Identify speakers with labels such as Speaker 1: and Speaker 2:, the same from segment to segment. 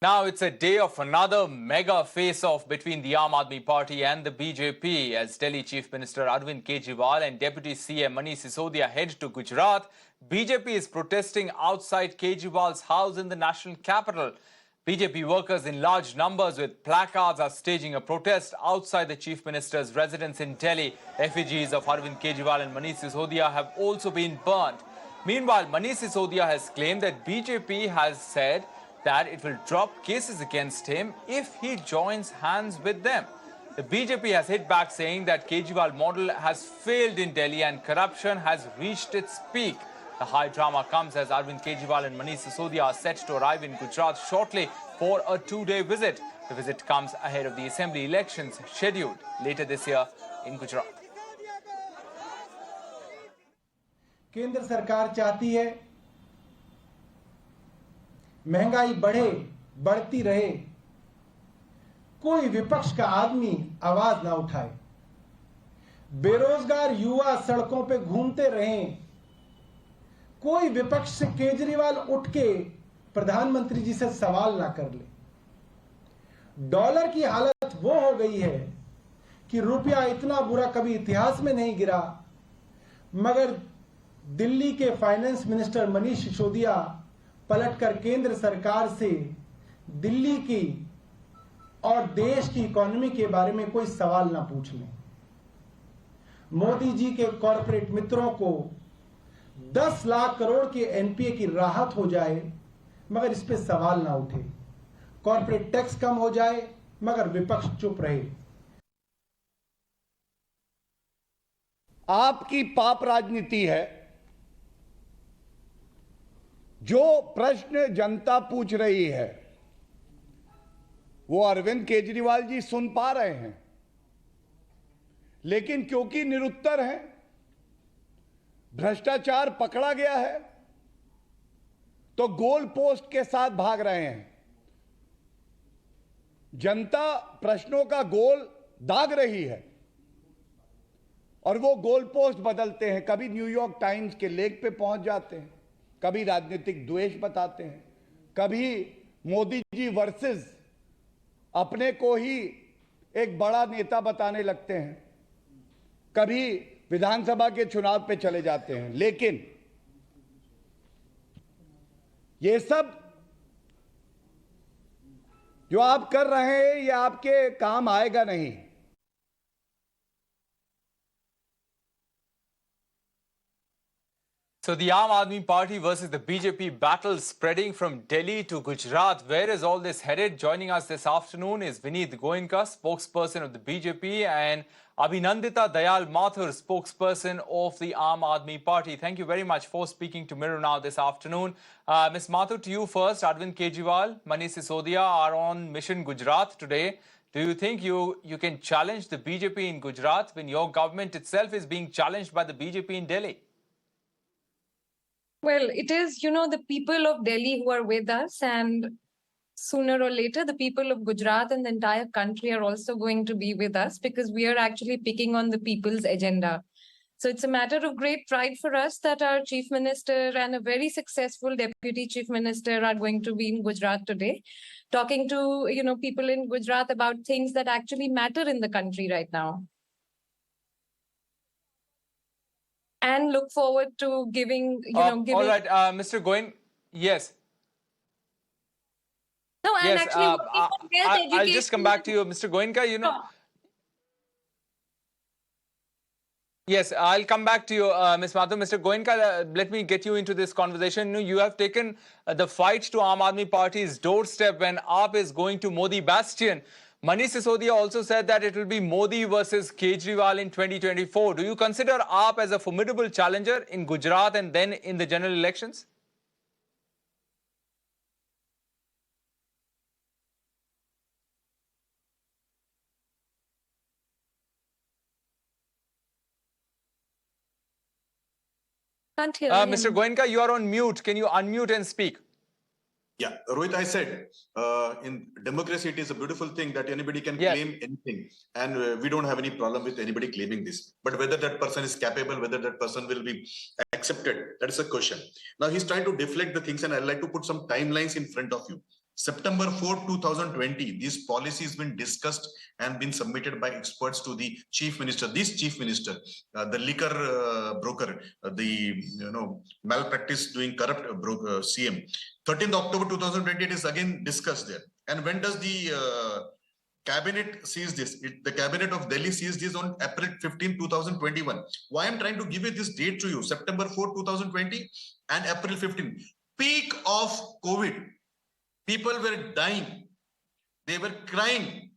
Speaker 1: Now it's a day of another mega face-off between the Aam Aadmi Party and the BJP as Delhi Chief Minister Arvind Kejriwal and Deputy CM Manish Sisodia head to Gujarat. BJP is protesting outside Kejriwal's house in the national capital. BJP workers in large numbers with placards are staging a protest outside the Chief Minister's residence in Delhi. Effigies of Arvind Kejriwal and Manish Sisodia have also been burnt. Meanwhile, Manish Sisodia has claimed that BJP has said that it will drop cases against him if he joins hands with them. The BJP has hit back saying that Kejriwal model has failed in Delhi and corruption has reached its peak. The high drama comes as Arvind Kejriwal and Manish Sisodia are set to arrive in Gujarat shortly for a two-day visit. The visit comes ahead of the assembly elections scheduled later this year in Gujarat.
Speaker 2: केंद्र सरकार चाहती है महंगाई बढ़े, बढ़ती रहे, कोई विपक्ष का आदमी आवाज ना उठाए, बेरोजगार युवा सड़कों पे घूमते रहें, कोई विपक्ष से केजरीवाल उठ के प्रधानमंत्री जी से सवाल ना कर ले। डॉलर की हालत वो हो गई है कि रुपया इतना बुरा कभी इतिहास में नहीं गिरा, मगर दिल्ली के फाइनेंस मिनिस्टर मनीष सिसोदिया पलटकर केंद्र सरकार से दिल्ली की और देश की इकोनॉमी के बारे में कोई सवाल ना पूछ लें। मोदी जी के कॉर्पोरेट मित्रों को 10 लाख करोड़ के एनपीए की राहत हो जाए मगर इस पे सवाल ना उठे, कॉर्पोरेट टैक्स कम हो जाए मगर विपक्ष चुप रहे।
Speaker 3: आपकी पाप राजनीति है। जो प्रश्न जनता पूछ रही है वो अरविंद केजरीवाल जी सुन पा रहे हैं, लेकिन क्योंकि निरुत्तर हैं, भ्रष्टाचार पकड़ा गया है, तो गोल पोस्ट के साथ भाग रहे हैं। जनता प्रश्नों का गोल दाग रही है और वो गोल पोस्ट बदलते हैं। कभी न्यूयॉर्क टाइम्स के लेख पे पहुंच जाते हैं, कभी राजनीतिक द्वेष बताते हैं, कभी मोदी जी वर्सेस अपने को ही एक बड़ा नेता बताने लगते हैं, कभी विधानसभा के चुनाव पे चले जाते हैं। लेकिन ये सब जो आप कर रहे हैं ये आपके काम आएगा नहीं।
Speaker 1: So the Aam Aadmi Party versus the BJP battle spreading from Delhi to Gujarat. Where is all this headed? Joining us this afternoon is Vineet Goenka, spokesperson of the BJP, and Abhinandita Dayal Mathur, spokesperson of the Aam Aadmi Party. Thank you very much for speaking to Mirror Now this afternoon. Ms. Mathur, to you first. Arvind Kejriwal, Manish Sisodia are on mission Gujarat today. Do you think you can challenge the BJP in Gujarat when your government itself is being challenged by the BJP in Delhi?
Speaker 4: Well, it is, the people of Delhi who are with us, and sooner or later, the people of Gujarat and the entire country are also going to be with us because we are actually picking on the people's agenda. So it's a matter of great pride for us that our Chief Minister and a very successful Deputy Chief Minister are going to be in Gujarat today, talking to, people in Gujarat about things that actually matter in the country right now. And look forward to giving,
Speaker 1: All right, Mr. Goenka, yes.
Speaker 4: No, and
Speaker 1: yes,
Speaker 4: actually,
Speaker 1: I'll just come back to you, Mr. Goenka. Yes, I'll come back to you, Ms. Mathur. Mr. Goenka, let me get you into this conversation. You have taken the fight to Aam Aadmi Party's doorstep when AAP is going to Modi Bastion. Manish Sisodia also said that it will be Modi versus Kejriwal in 2024. Do you consider AAP as a formidable challenger in Gujarat and then in the general elections?
Speaker 4: Can't hear him.
Speaker 1: Mr. Goenka, you are on mute. Can you unmute and speak?
Speaker 5: Yeah, Rohit, I said, in democracy, it is a beautiful thing that anybody can claim anything. And we don't have any problem with anybody claiming this. But whether that person is capable, whether that person will be accepted, that is a question. Now, he's trying to deflect the things, and I'd like to put some timelines in front of you. September 4, 2020, this policy has been discussed and been submitted by experts to the chief minister. This chief minister, the liquor broker, the malpractice doing corrupt CM. 13th October 2020, it is again discussed there. And when does the cabinet sees this? The cabinet of Delhi sees this on April 15, 2021. Why I'm trying to give you this date to you, September 4, 2020 and April 15. Peak of COVID. People were dying. They were crying.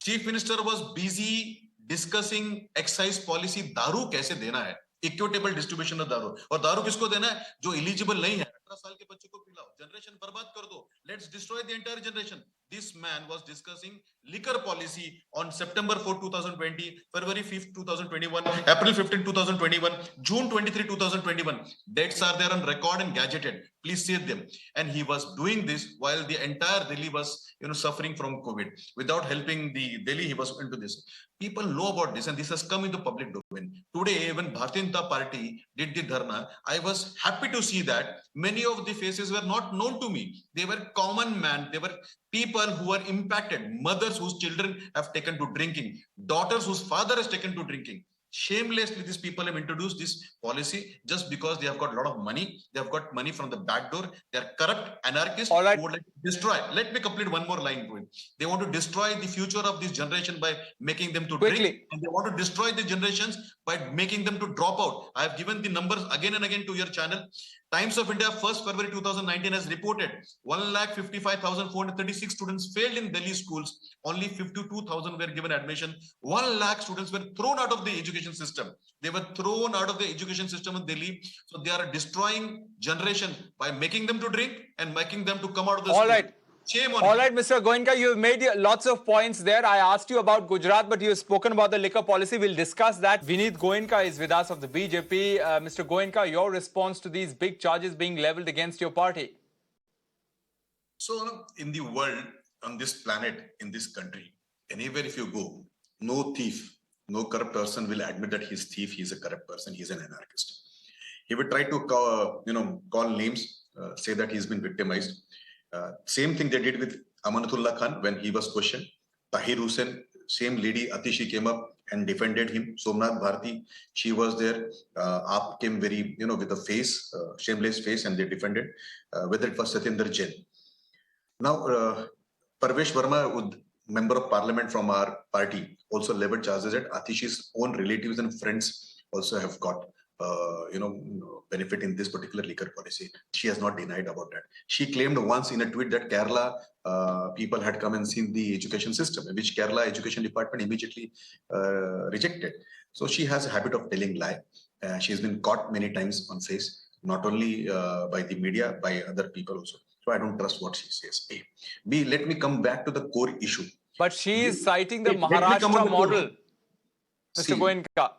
Speaker 5: Chief Minister was busy discussing excise policy. दारू कैसे देना है? Equitable distribution of दारू. और दारू किसको देना है? जो eligible नहीं है. 18 साल के बच्चे को पिलाओ. Generation बर्बाद कर दो. Let's destroy the entire generation. This man was discussing liquor policy on September 4, 2020, February 5, 2021, April 15, 2021, June 23, 2021. Dates are there on record and gadgeted. Please see them. And he was doing this while the entire Delhi was, suffering from COVID. Without helping the Delhi, he was into this. People know about this, and this has come into public domain. Today, when Bharatiya Janata Party did the dharna, I was happy to see that many of the faces were not known to me. They were common man. They were people who are impacted, mothers whose children have taken to drinking, daughters whose father has taken to drinking. Shamelessly, these people have introduced this policy just because they have got a lot of money. They have got money from the back door. They are corrupt anarchists
Speaker 1: All right.
Speaker 5: who would like to destroy. Let me complete one more line to it. They want to destroy the future of this generation by making them to drink, and they want to destroy the generations by making them to drop out. I have given the numbers again and again to your channel. Times of India, 1st February 2019 has reported 1,55,436 students failed in Delhi schools. Only 52,000 were given admission. 1 lakh students were thrown out of the education system. They were thrown out of the education system in Delhi. So they are destroying generation by making them to drink and making them to come out of the school.
Speaker 1: All right.
Speaker 5: Shame on
Speaker 1: All
Speaker 5: you.
Speaker 1: right, Mr. Goenka, you've made lots of points there. I asked you about Gujarat, but you've spoken about the liquor policy. We'll discuss that. Vineet Goenka is with us of the BJP. Mr. Goenka, your response to these big charges being leveled against your party?
Speaker 5: So, in the world, on this planet, in this country, anywhere if you go, no thief, no corrupt person will admit that he's thief, he's a corrupt person, he's an anarchist. He would try to call names, say that he's been victimized. Same thing they did with Amanatullah Khan when he was questioned. Tahir Hussain, same lady Atishi came up and defended him. Somnath Bharti, she was there. AAP came very, with a face, shameless face, and they defended. Whether it was Satyendra Jain. Now, Parvesh Verma, member of parliament from our party, also leveled charges that Atishi's own relatives and friends also have got benefit in this particular liquor policy. She has not denied about that. She claimed once in a tweet that Kerala people had come and seen the education system, which Kerala education department immediately rejected. So she has a habit of telling lie. She has been caught many times on face, not only by the media, by other people also. So I don't trust what she says. A. B, let me come back to the core issue.
Speaker 1: But she is citing the Maharashtra model, Mr. Goenka.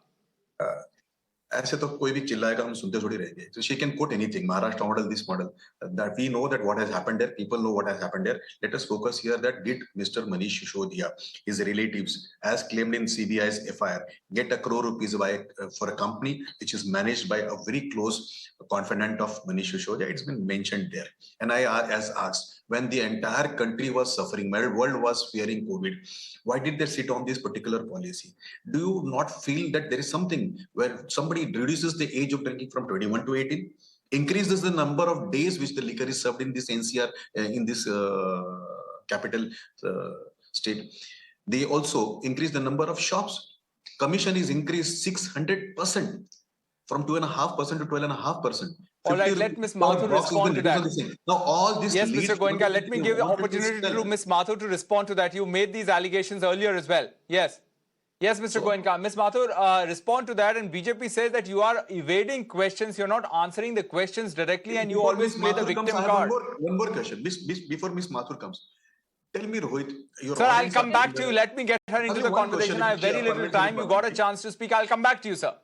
Speaker 5: ऐसे तो कोई भी चिल्लाएगा हम सुनते थोड़ी रहेंगे. So she can quote anything, Maharashtra model, this model. That we know that what has happened there, people know what has happened there. Let us focus here that did Mr. Manish Sisodia, his relatives, as claimed in CBI's FIR, get ₹1 crore for a company which is managed by a very close confidant of Manish Sisodia. It's been mentioned there. And I asked, when the entire country was suffering, my world was fearing COVID, why did they sit on this particular policy? Do you not feel that there is something where somebody reduces the age of drinking from 21 to 18, increases the number of days which the liquor is served in this NCR, in this capital state? They also increase the number of shops. Commission is increased 600% from 2.5% to 12.5%.
Speaker 1: All right, let Ms. Mathur respond to that.
Speaker 5: Now, all this.
Speaker 1: Yes, Mr. Goenka, let me give the opportunity to Ms. Mathur to respond to that. You made these allegations earlier as well. Yes. Yes, Mr. Goenka. Ms. Mathur, respond to that. And BJP says that you are evading questions. You're not answering the questions directly, and you always play the victim card.
Speaker 5: One more question. Before Ms. Mathur comes. Tell me, Rohit.
Speaker 1: Sir, I'll come back to you. Let me get her into the conversation. I have very little time. You got a chance to speak. I'll come back to you, sir.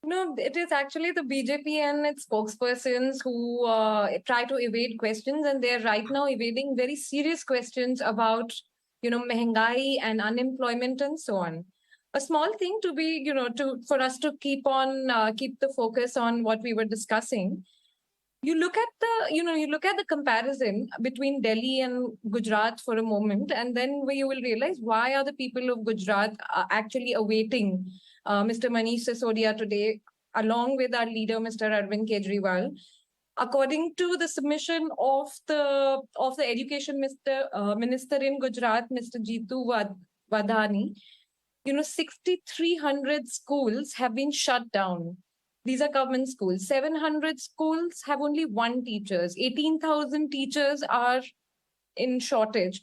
Speaker 4: No, it is actually the BJP and its spokespersons who try to evade questions, and they're right now evading very serious questions about, mehengai and unemployment and so on. A small thing to be, for us to keep the focus on what we were discussing. you look at the comparison between Delhi and Gujarat for a moment, and then you will realize why are the people of Gujarat actually awaiting Mr. Manish Sisodia today, along with our leader, Mr. Arvind Kejriwal. According to the submission of the education minister in Gujarat, Mr. Jitu Vadhani, 6,300 schools have been shut down. These are government schools. 700 schools have only one teachers. 18,000 teachers are in shortage.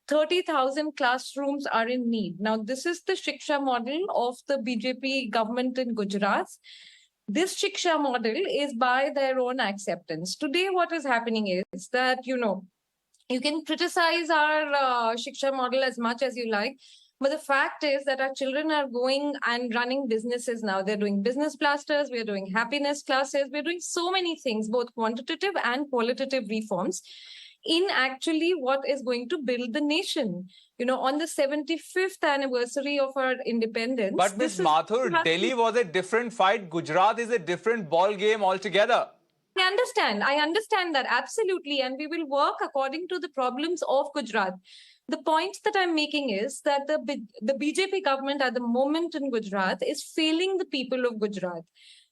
Speaker 4: 30,000 classrooms are in need. Now, this is the Shiksha model of the BJP government in Gujarat. This Shiksha model is by their own acceptance. Today, what is happening is that, you can criticize our Shiksha model as much as you like, but the fact is that our children are going and running businesses now. They're doing business plasters, we're doing happiness classes, we're doing so many things, both quantitative and qualitative reforms, in actually what is going to build the nation. On the 75th anniversary of our independence.
Speaker 1: But Ms. Mathur, Delhi was a different fight. Gujarat is a different ball game altogether.
Speaker 4: I understand that, absolutely. And we will work according to the problems of Gujarat. The point that I'm making is that the BJP government at the moment in Gujarat is failing the people of Gujarat.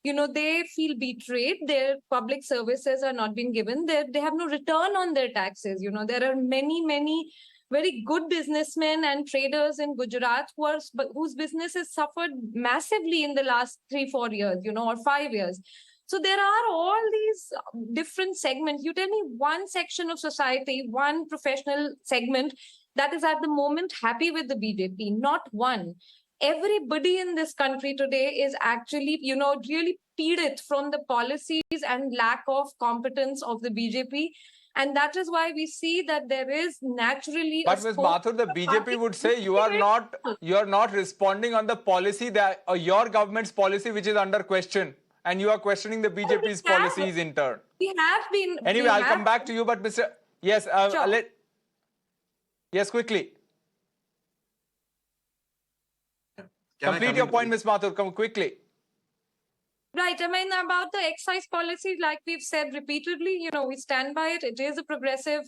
Speaker 4: They feel betrayed. Their public services are not being given. They have no return on their taxes. There are many very good businessmen and traders in Gujarat whose business has suffered massively in the last 3-4 years, or 5 years. So there are all these different segments. You tell me one section of society, one professional segment that is at the moment happy with the BJP, not one. Everybody in this country today is actually, really peeded from the policies and lack of competence of the BJP. And that is why we see that there is naturally.
Speaker 1: But Ms. Mathur, the BJP would say you are not responding on the policy that your government's policy, which is under question, and you are questioning the BJP's policies in turn.
Speaker 4: We have been.
Speaker 1: Anyway, I'll come back to you. But Mr. Yes,
Speaker 4: sure.
Speaker 1: Yes, quickly. Complete your point, Ms. Mathur. Come quickly.
Speaker 4: Right. About the excise policy, like we've said repeatedly, we stand by it. It is a progressive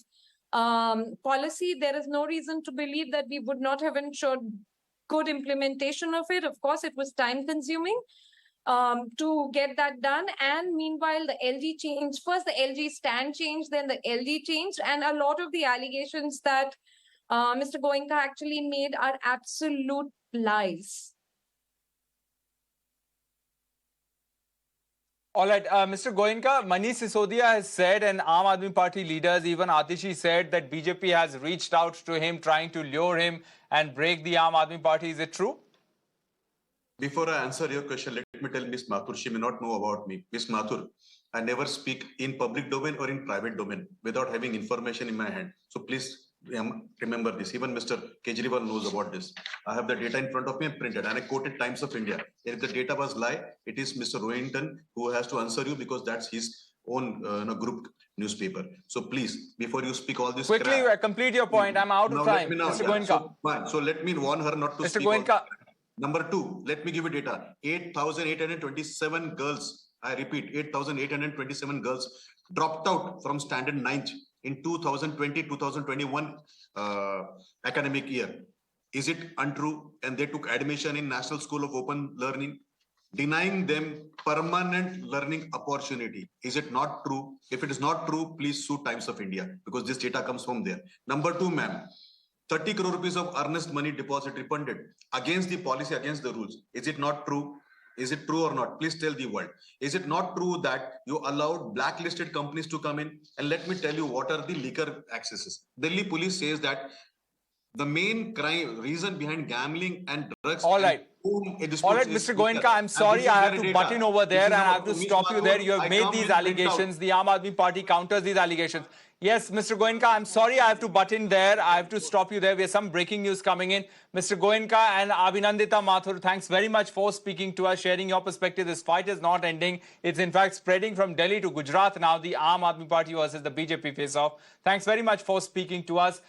Speaker 4: policy. There is no reason to believe that we would not have ensured good implementation of it. Of course, it was time consuming to get that done. And meanwhile, the LG changed. First, the LG stand changed, then the LG changed. And a lot of the allegations that Mr. Goenka actually made are absolute lies.
Speaker 1: All right, Mr. Goenka, Manish Sisodia has said, and Aam Aadmi Party leaders, even Atishi said, that BJP has reached out to him, trying to lure him and break the Aam Aadmi Party. Is it true?
Speaker 5: Before I answer your question, let me tell Ms. Mathur, she may not know about me. Ms. Mathur, I never speak in public domain or in private domain without having information in my hand. So please remember this. Even Mr. Kejriwal knows about this. I have the data in front of me and printed, and I quoted Times of India. If the data was lie, it is Mr. Rohinton who has to answer you, because that's his own group newspaper. So please, before you speak all this
Speaker 1: quickly,
Speaker 5: crap,
Speaker 1: complete your point. I'm out of time. Mr. Goenka.
Speaker 5: So let me warn her not to
Speaker 1: Mr.
Speaker 5: speak.
Speaker 1: Goenka.
Speaker 5: Number 2, let me give you data. 8,827 girls, I repeat, 8,827 girls dropped out from standard 9th in 2020-2021 academic year. Is it untrue? And they took admission in National School of Open Learning, denying them permanent learning opportunity. Is it not true? If it is not true, please sue Times of India, because this data comes from there. Number 2, ma'am, 30 crore rupees of earnest money deposit refunded against the policy, against the rules. Is it not true? Is it true or not? Please tell the world. Is it not true that you allowed blacklisted companies to come in? And let me tell you what are the liquor accesses. Delhi police says that the main crime reason behind gambling and drugs.
Speaker 1: All right. All right, Mr. Goenka, I'm sorry I have to butt in over there and I have to stop you there. You have made these allegations. The Aam Aadmi Party counters these allegations. Yes, Mr. Goenka, I'm sorry I have to butt in there. I have to stop you there. We have some breaking news coming in. Mr. Goenka and Abhinandita Mathur, thanks very much for speaking to us, sharing your perspective. This fight is not ending. It's in fact spreading from Delhi to Gujarat now, the Aam Aadmi Party versus the BJP face-off. Thanks very much for speaking to us.